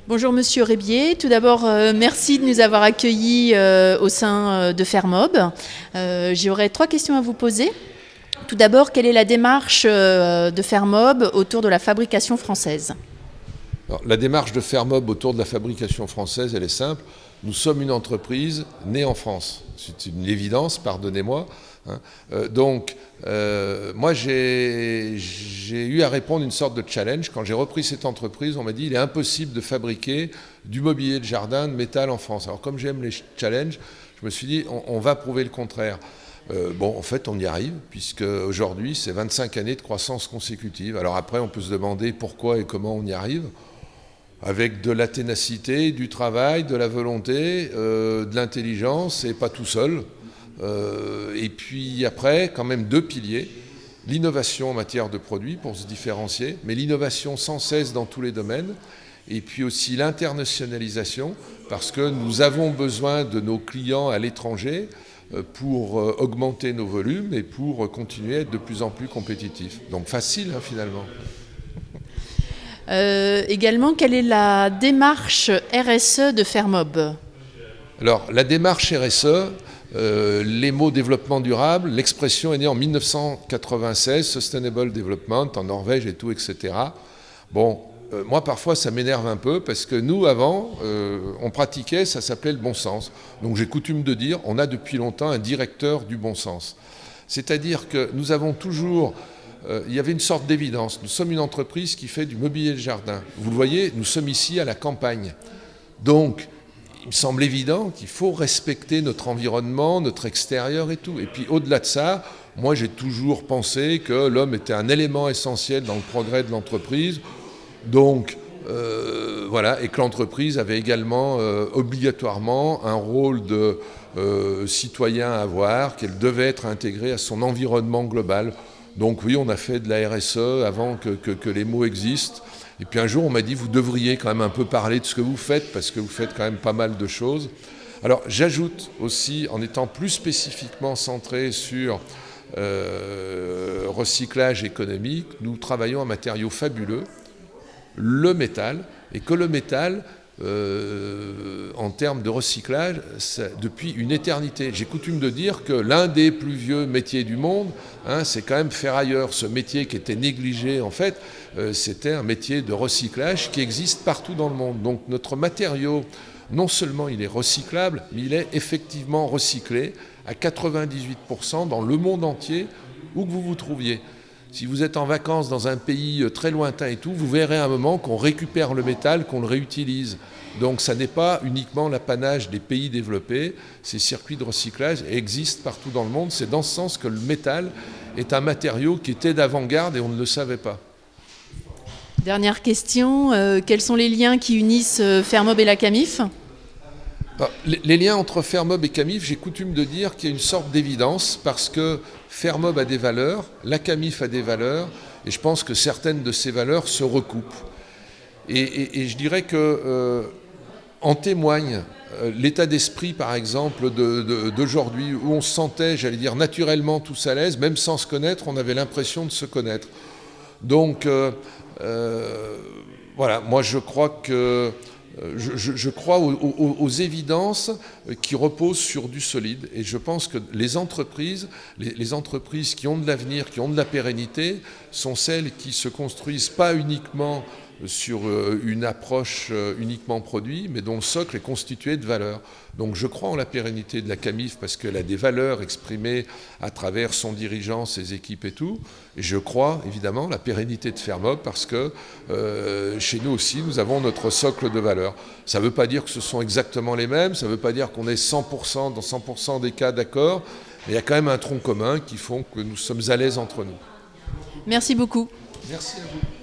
Bonjour Monsieur Rébier. Tout d'abord, merci de nous avoir accueillis au sein de Fermob. J'aurais 3 questions à vous poser. Tout d'abord, quelle est la démarche de Fermob autour de la fabrication française ? Alors, la démarche de Fermob autour de la fabrication française, elle est simple. Nous sommes une entreprise née en France. C'est une évidence, pardonnez-moi. Moi, j'ai eu à répondre à une sorte de challenge. Quand j'ai repris cette entreprise, on m'a dit il est impossible de fabriquer du mobilier de jardin de métal en France. Alors, comme j'aime les challenges, je me suis dit on va prouver le contraire. En fait, on y arrive, puisque aujourd'hui, c'est 25 années de croissance consécutive. Alors après, on peut se demander pourquoi et comment on y arrive. Avec de la ténacité, du travail, de la volonté, de l'intelligence, et pas tout seul. Et puis après, quand même 2 piliers. L'innovation en matière de produits pour se différencier, mais l'innovation sans cesse dans tous les domaines. Et puis aussi l'internationalisation, parce que nous avons besoin de nos clients à l'étranger pour augmenter nos volumes et pour continuer à être de plus en plus compétitifs. Donc facile, finalement. Également, quelle est la démarche RSE de Fermob ? Alors, la démarche RSE, les mots développement durable, l'expression est née en 1996, Sustainable Development, en Norvège et tout, etc. Moi, parfois, ça m'énerve un peu, parce que nous, avant, on pratiquait, ça s'appelait le bon sens. Donc, j'ai coutume de dire, on a depuis longtemps un directeur du bon sens. C'est-à-dire que nous avons toujours... il y avait une sorte d'évidence. Nous sommes une entreprise qui fait du mobilier de jardin. Vous le voyez, nous sommes ici à la campagne. Donc, il me semble évident qu'il faut respecter notre environnement, notre extérieur et tout. Et puis, au-delà de ça, moi, j'ai toujours pensé que l'homme était un élément essentiel dans le progrès de l'entreprise. Donc, et que l'entreprise avait également obligatoirement un rôle de citoyen à avoir, qu'elle devait être intégrée à son environnement global. Donc oui, on a fait de la RSE avant que les mots existent. Et puis un jour, on m'a dit, vous devriez quand même un peu parler de ce que vous faites, parce que vous faites quand même pas mal de choses. Alors j'ajoute aussi, en étant plus spécifiquement centré sur recyclage économique, nous travaillons en matériaux fabuleux, le métal, et que le métal, en termes de recyclage, depuis une éternité. J'ai coutume de dire que l'un des plus vieux métiers du monde, c'est quand même ferrailleur. Ce métier qui était négligé, en fait, c'était un métier de recyclage qui existe partout dans le monde. Donc notre matériau, non seulement il est recyclable, mais il est effectivement recyclé à 98% dans le monde entier, où que vous vous trouviez. Si vous êtes en vacances dans un pays très lointain et tout, vous verrez à un moment qu'on récupère le métal, qu'on le réutilise. Donc ça n'est pas uniquement l'apanage des pays développés, ces circuits de recyclage existent partout dans le monde. C'est dans ce sens que le métal est un matériau qui était d'avant-garde et on ne le savait pas. Dernière question, quels sont les liens qui unissent Fermob et la Camif ? Les liens entre Fermob et Camif, j'ai coutume de dire qu'il y a une sorte d'évidence, parce que Fermob a des valeurs, la Camif a des valeurs, et je pense que certaines de ces valeurs se recoupent. Et je dirais que en témoigne l'état d'esprit, par exemple, d'aujourd'hui, où on se sentait, j'allais dire, naturellement tous à l'aise, même sans se connaître, on avait l'impression de se connaître. Donc, moi je crois que... Je crois aux évidences qui reposent sur du solide, et je pense que les entreprises qui ont de l'avenir, qui ont de la pérennité, sont celles qui se construisent pas uniquement sur une approche uniquement produit, mais dont le socle est constitué de valeurs. Donc je crois en la pérennité de la Camif, parce qu'elle a des valeurs exprimées à travers son dirigeant, ses équipes et tout. Et je crois évidemment la pérennité de Fermob, parce que chez nous aussi, nous avons notre socle de valeurs. Ça ne veut pas dire que ce sont exactement les mêmes, ça ne veut pas dire qu'on est 100% dans 100% des cas d'accord, mais il y a quand même un tronc commun qui font que nous sommes à l'aise entre nous. Merci beaucoup. Merci à vous.